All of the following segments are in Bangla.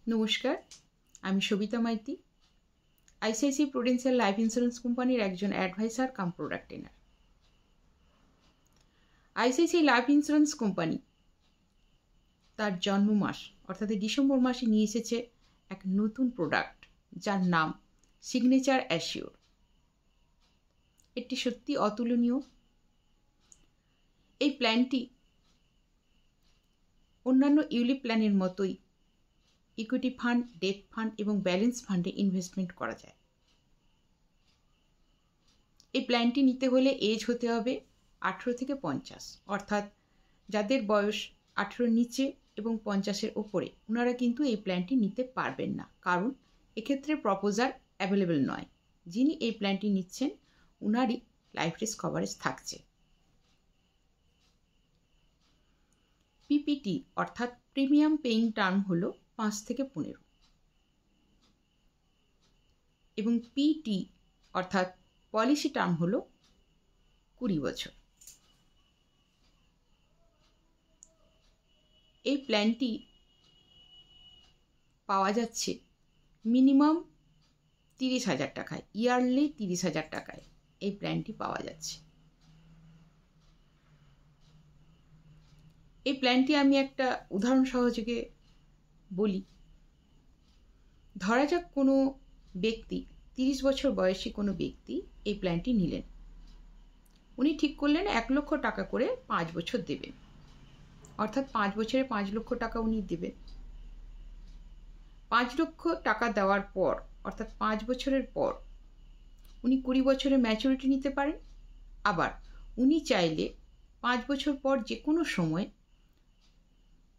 নমস্কার, আমি Sabita Maiti, ICICI Prudential Life Insurance কোম্পানির একজন adviser cum product trainer. ICICI Life Insurance company তার জন্ম মাস অর্থাৎ ডিসেম্বর মাসে নিয়ে এসেছে এক নতুন প্রোডাক্ট, যার নাম সিগনেচার অ্যাসিওর। এটি সত্যি অতুলনীয়। এই প্ল্যানটি অন্যান্য ইউলিপ প্ল্যানের মতোই ইকুইটি ফান্ড, ডেট ফান্ড এবং ব্যালেন্স ফান্ডে ইনভেস্টমেন্ট করা যায়। এই প্ল্যানটি নিতে হলে এজ হতে হবে 18 থেকে 50, অর্থাৎ যাদের বয়স 18 নিচে এবং 50-এর ওপরে ওনারা কিন্তু এই প্ল্যানটি নিতে পারবেন না, কারণ এক্ষেত্রে প্রপোজার অ্যাভেলেবেল নয়। যিনি এই প্ল্যানটি নিচ্ছেন ওনারই লাইফ রিস্ক কভারেজ থাকছে। পিপিটি অর্থাৎ প্রিমিয়াম পেইং টার্ম হলো 5 থেকে 15 এবং পিটি অর্থাৎ পলিসি টার্ম হলো 20 বছর। এই প্ল্যানটি পাওয়া যাচ্ছে মিনিমাম 30,000 টাকায়, ইয়ারলি 30,000 টাকায় এই প্ল্যানটি পাওয়া যাচ্ছে। এই প্ল্যানটি আমি একটা উদাহরণ সহযোগে বলি। ধরা যাক কোনো ব্যক্তি 30 বছর বয়সী কোনো ব্যক্তি এই প্ল্যানটি নিলেন। উনি ঠিক করলেন 1 লক্ষ টাকা করে 5 বছর দেবেন, অর্থাৎ 5 বছরে 5 লক্ষ টাকা উনি দেবেন। 5 লক্ষ টাকা দেওয়ার পর অর্থাৎ 5 বছরের পর উনি 20 বছরের ম্যাচুরিটি নিতে পারেন। আবার উনি চাইলে 5 বছর পর যে কোনো সময়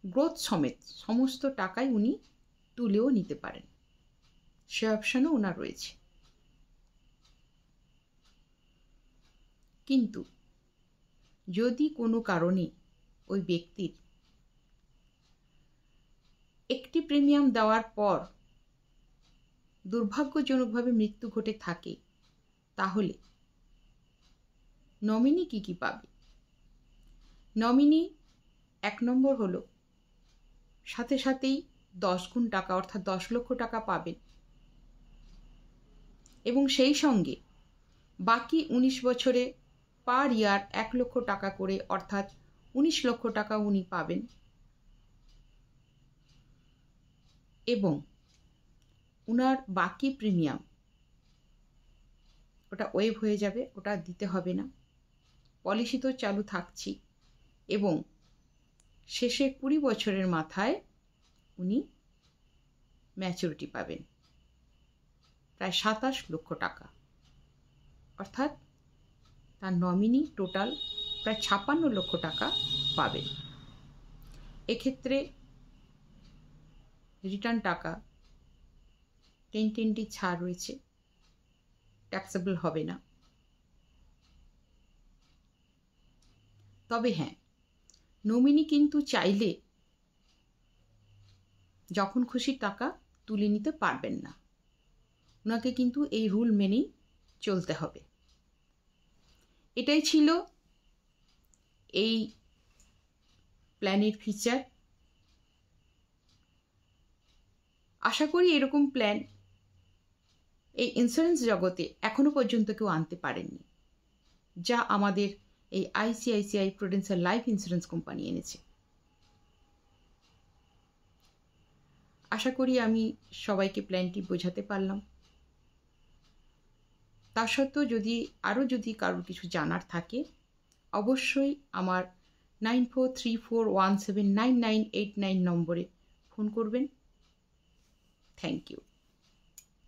গ্রোথ সমেত সমস্ত টাকাই উনি তুলেও নিতে পারেন, সে অপশানও ওনার রয়েছে। কিন্তু যদি কোনো কারণে ওই ব্যক্তির একটি প্রিমিয়াম দেওয়ার পর দুর্ভাগ্যজনকভাবে মৃত্যু ঘটে থাকে, তাহলে নমিনি কি কি পাবে? নমিনি 1 নম্বর হলো সাথে সাথেই 10 গুণ টাকা অর্থাৎ 10 লক্ষ টাকা পাবেন এবং সেই সঙ্গে বাকি 19 বছরে পার ইয়ার 1 লক্ষ টাকা করে অর্থাৎ 19 লক্ষ টাকা উনি পাবেন এবং উনার বাকি প্রিমিয়াম ওটা ওয়েভ হয়ে যাবে, ওটা দিতে হবে না। পলিসি তো চালু থাকছি এবং শেষে 20 বছরের মাথায় উনি ম্যাচুরিটি পাবেন প্রায় 27 লক্ষ টাকা, অর্থাৎ তার নমিনি টোটাল প্রায় 56 লক্ষ টাকা পাবেন। এক্ষেত্রে রিটার্ন টাকা 10 ছাড় রয়েছে, ট্যাক্সেবল হবে না। তবে হ্যাঁ, নমিনি কিন্তু চাইলে যখন খুশি টাকা তুলে নিতে পারবেন না, ওনাকে কিন্তু এই রুল মেনেই চলতে হবে। এটাই ছিল এই প্ল্যানের ফিচার। আশা করি এরকম প্ল্যান এই ইন্স্যুরেন্স জগতে এখনো পর্যন্ত কেউ আনতে পারেননি, যা আমাদের এই ICICI Prudential Life Insurance company এনেছে। আশা করি আমি সবাইকে প্ল্যানটি বোঝাতে পারলাম। তা সত্ত্বেও যদি কারোর কিছু জানার থাকে, অবশ্যই আমার 9434179989 নম্বরে ফোন করবেন। Thank you.